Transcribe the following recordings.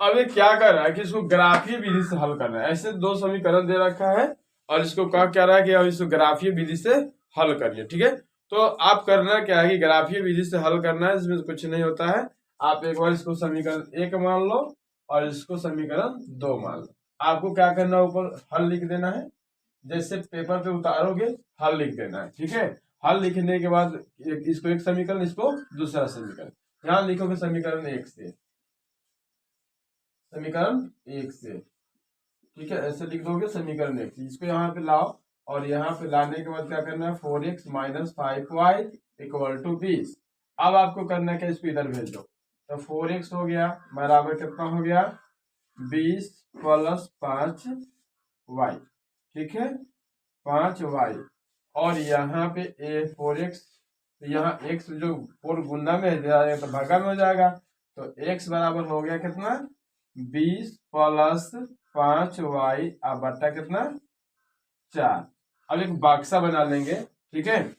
अब ये क्या कर रहा है कि इसको ग्राफीय विधि से हल करना है। ऐसे दो समीकरण दे रखा है और इसको क्या रहा है कि अब इसको ग्राफीय विधि से हल करिए। ठीक है, तो आप करना क्या है कि ग्राफीय विधि से हल करना है, इसमें कुछ नहीं होता है। आप एक बार इसको समीकरण 1 मान लो और इसको समीकरण 2 मान लो। आपको क्या करना है, ऊपर हल लिख देना है, जैसे पेपर पे उतारोगे हल लिख देना है। ठीक है, हल लिखने के बाद इसको एक समीकरण, इसको दूसरा समीकरण, यहाँ लिखोगे समीकरण 1 से, समीकरण 1 से। ठीक है, ऐसे लिख दोगे समीकरण 1 से, इसको यहाँ पे लाओ और यहाँ पे लाने के बाद क्या करना है, 4x - 5y = 20। अब आपको करना क्या, इसको इधर भेज दो, तो 4x हो गया बराबर कितना हो गया, 20 + 5y। ठीक है, 5y और यहाँ पे 4x, यहाँ x जो 4 गुना में है तो भागा में हो जाएगा, तो x बराबर हो गया कितना, 20 + 5y बटा कितना, 4। अब एक बक्सा बना लेंगे। ठीक है,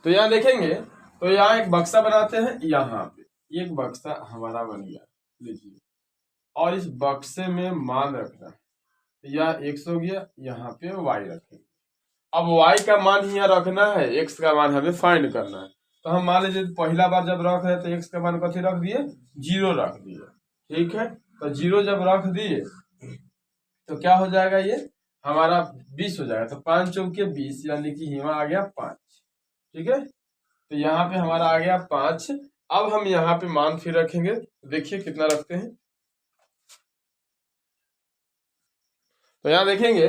तो यहाँ देखेंगे, तो यहाँ एक बक्सा बनाते हैं, यहाँ पे एक बक्सा हमारा बन गया, लीजिए, और इस बक्से में मान रखना है, यह x हो गया, यहाँ पे y रखेंगे। अब y का मान यहाँ रखना है, x का मान हमें फाइंड करना है। तो हम मान लीजिए पहला बार जब रख रहे तो x का मान कथी रख दिए, 0 रख दिए। ठीक है, तो 0 जब रख दिए तो क्या हो जाएगा, ये हमारा 20 हो जाएगा, तो 5 चौके 20, यानी कि यहाँ आ गया 5। ठीक है, तो यहाँ पे हमारा आ गया 5। अब हम यहाँ पे मान फिर रखेंगे, देखिए कितना रखते हैं, तो यहाँ देखेंगे।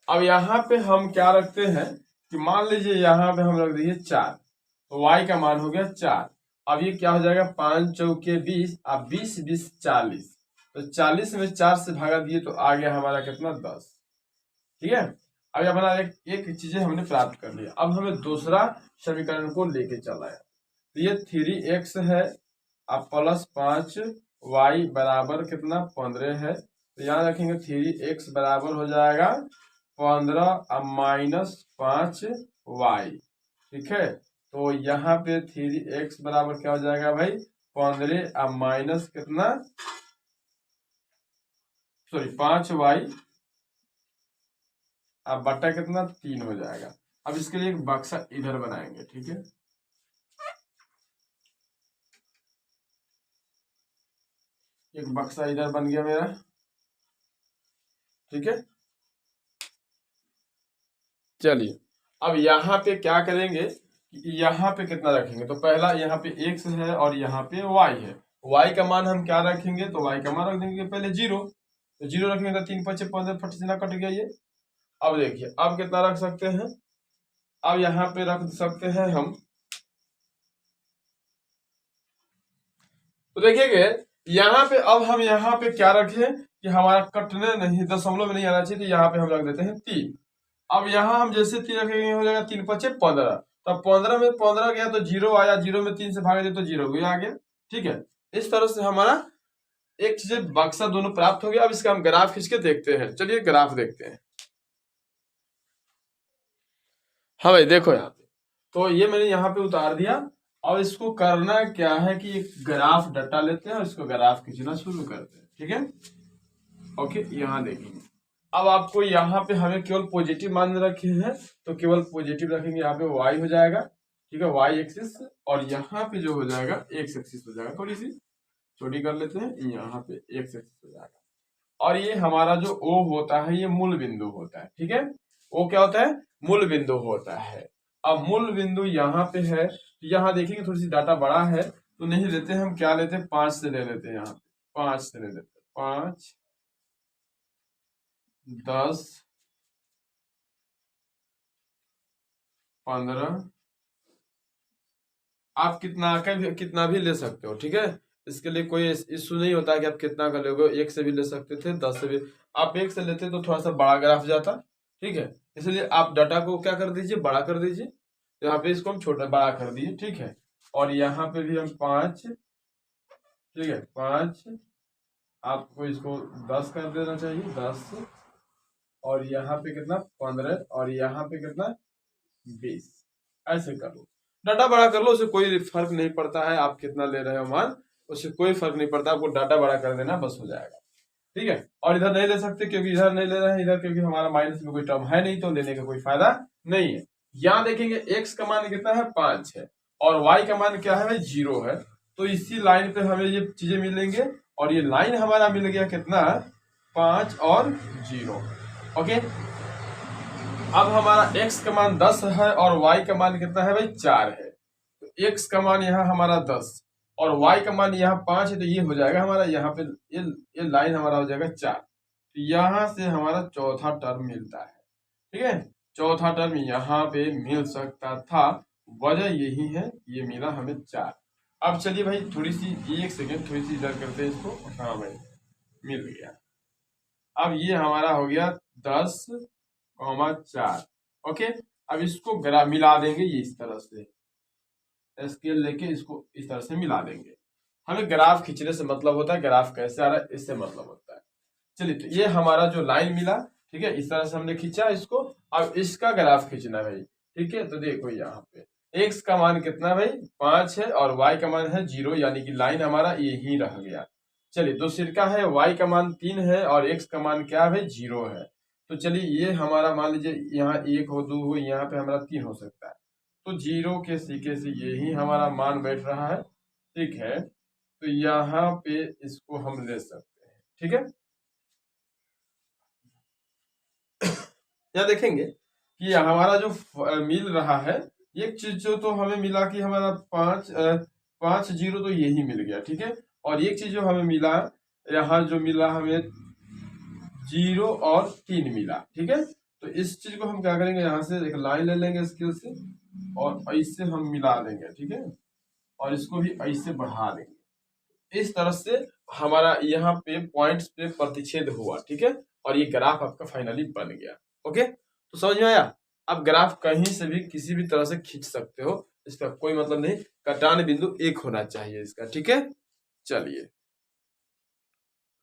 अब यहाँ पे हम क्या रखते हैं कि मान लीजिए यहाँ पे हम रख दिए 4, तो y का मान हो गया 4। अब ये क्या हो जाएगा, 5 चौके 20, अब 20 - 20 = 40, तो 40 में 4 से भागा दिए तो आ गया हमारा कितना, 10। ठीक है, अब हमारा एक चीजें हमने प्राप्त कर लिया। अब हमें दूसरा समीकरण को लेके चला है, तो ये 3x है अब प्लस 5y बराबर कितना, 15 है। तो यहाँ रखेंगे 3x बराबर हो जाएगा 15 अब -5y। ठीक है, तो यहाँ पे 3x बराबर क्या हो जाएगा भाई, 15 अब माइनस कितना, सॉरी 5y अब बटा कितना, 3 हो जाएगा। अब इसके लिए एक बक्सा इधर बनाएंगे। ठीक है, एक बक्सा इधर बन गया मेरा। ठीक है, चलिए अब यहाँ पे क्या करेंगे, यहाँ पे कितना रखेंगे, तो पहला यहाँ पे x है और यहाँ पे y है। y का मान हम क्या रखेंगे, तो y का मान रख देंगे पहले 0, तो 0 रखेंगे तो 3 × 5 = 15, फट से ना कट गया ये। अब देखिए अब कितना रख सकते हैं, अब यहाँ पे रख सकते हैं हम, तो देखिएगा यहाँ पे अब हम यहाँ पे क्या रखें कि हमारा कटने नहीं, दशमलव में नहीं आना चाहिए, तो यहाँ पे हम रख देते हैं 3। अब यहाँ हम जैसे 3 रखेंगे हो जाएगा 3 × 5 = 15, तब 15 में 15 गया तो 0 आया, 0 में 3 से भाग दिया तो 0 भी आ गया। ठीक है, इस तरह से हमारा एक चीज बक्सा दोनों प्राप्त हो गया। अब इसका हम ग्राफ खींच के देखते हैं, चलिए ग्राफ देखते हैं। हाँ भाई देखो यहाँ पे, तो ये मैंने यहाँ पे उतार दिया। अब इसको करना क्या है कि एक ग्राफ डाटा लेते हैं और इसको ग्राफ खींचना शुरू करते हैं। ठीक है, ओके, यहाँ देखेंगे। अब आपको यहाँ पे हमें केवल पॉजिटिव मान रखे हैं, तो केवल पॉजिटिव रखेंगे। यहाँ पे y हो जाएगा, ठीक है, y एक्सिस, और यहाँ पे जो हो जाएगा x एक्सिस हो जाएगा। थोड़ी सी छोटी कर लेते हैं, यहाँ पे x एक्सिस हो जाएगा। और ये हमारा जो O होता है ये मूल बिंदु होता है। ठीक है, O क्या होता है, मूल बिंदु होता है। अब मूल बिंदु यहाँ पे है, यहाँ देखेंगे थोड़ी सी डाटा बड़ा है तो नहीं लेते, हम क्या लेते हैं, 5 से ले लेते हैं। यहाँ पे 5 से ले लेते हैं, 5, 10, 15, आप कितना भी ले सकते हो। ठीक है, इसके लिए कोई इश्यू नहीं होता कि आप कितना कर लोगे, 1 से भी ले सकते थे, 10 से भी। आप 1 से लेते तो थोड़ा सा बड़ा ग्राफ जाता। ठीक है, इसलिए आप डाटा को क्या कर दीजिए, बड़ा कर दीजिए। यहाँ पे इसको हम छोटा बड़ा कर दिए। ठीक है, और यहाँ पे भी हम 5, ठीक है 5, आपको इसको 10 कर देना चाहिए, 10, और यहाँ पे कितना 15, और यहाँ पे कितना 20, ऐसे कर लो। डाटा बड़ा कर लो, उससे कोई फर्क नहीं पड़ता है आप कितना ले रहे हो मान, उससे कोई फर्क नहीं पड़ता, आपको डाटा बड़ा कर देना बस हो जाएगा। ठीक है, और इधर नहीं ले सकते क्योंकि इधर नहीं ले रहे हैं, इधर क्योंकि हमारा माइनस में कोई टर्म है नहीं, तो लेने का कोई फायदा नहीं है। यहाँ देखेंगे x का मान कितना है 5 है और y का मान क्या है भाई 0 है, तो इसी लाइन पे हमें ये चीजें मिलेंगे और ये लाइन हमारा मिल गया कितना 5 और 0। ओके, अब हमारा x का मान 10 है और y का मान कितना है भाई 4 है, तो x का मान यहाँ हमारा 10 और y का मान यहाँ 5 है, तो ये हो जाएगा हमारा यहाँ पे ये लाइन हमारा हो जाएगा 4, तो यहाँ से हमारा चौथा टर्म मिलता है। ठीक है, चौथा टर्म यहाँ पे मिल सकता था, वजह यही है, ये मिला हमें 4। अब चलिए भाई थोड़ी सी एक सेकेंड थोड़ी सी इधर करते हैं इसको, हाँ भाई मिल गया। अब ये हमारा हो गया 10,4। ओके, अब इसको मिला देंगे ये इस तरह से, स्केल लेके इसको इस तरह से मिला देंगे। हमें ग्राफ खींचने से मतलब होता है, ग्राफ कैसे आ रहा है इससे मतलब होता है। चलिए, तो ये हमारा जो लाइन मिला, ठीक है, इस तरह से हमने खींचा इसको, अब इसका ग्राफ खींचना भाई। ठीक है, तो देखो यहाँ पे x का मान कितना भाई 5 है और y का मान है 0, यानी कि लाइन हमारा यही रह गया। चलिए, दो सिरका है, y का मान 3 है और x का मान क्या है भाई 0 है, तो चलिए ये हमारा मान लीजिए यहाँ 1 हो 2 हो, यहाँ पे हमारा 3 हो सकता है, तो 0 के सिक्के से यही हमारा मान बैठ रहा है। ठीक है, तो यहाँ पे इसको हम ले सकते हैं। ठीक है, यहाँ देखेंगे कि हमारा जो मिल रहा है एक चीज जो तो हमें मिला कि हमारा 5 0 तो यही मिल गया। ठीक है, और एक चीज जो हमें मिला यहाँ जो मिला हमें 0 और 3 मिला। ठीक है, तो इस चीज को हम क्या करेंगे, यहाँ से एक लाइन ले लेंगे स्केल से और ऐसे हम मिला देंगे। ठीक है, और इसको भी ऐसे बढ़ा देंगे, इस तरह से हमारा यहाँ पे पॉइंट्स पे प्रतिच्छेद हुआ। ठीक है, और ये ग्राफ आपका फाइनली बन गया। ओके, तो समझ में आया। अब ग्राफ कहीं से भी किसी भी तरह से खींच सकते हो, इसका कोई मतलब नहीं, कटान बिंदु 1 होना चाहिए इसका। ठीक है, चलिए।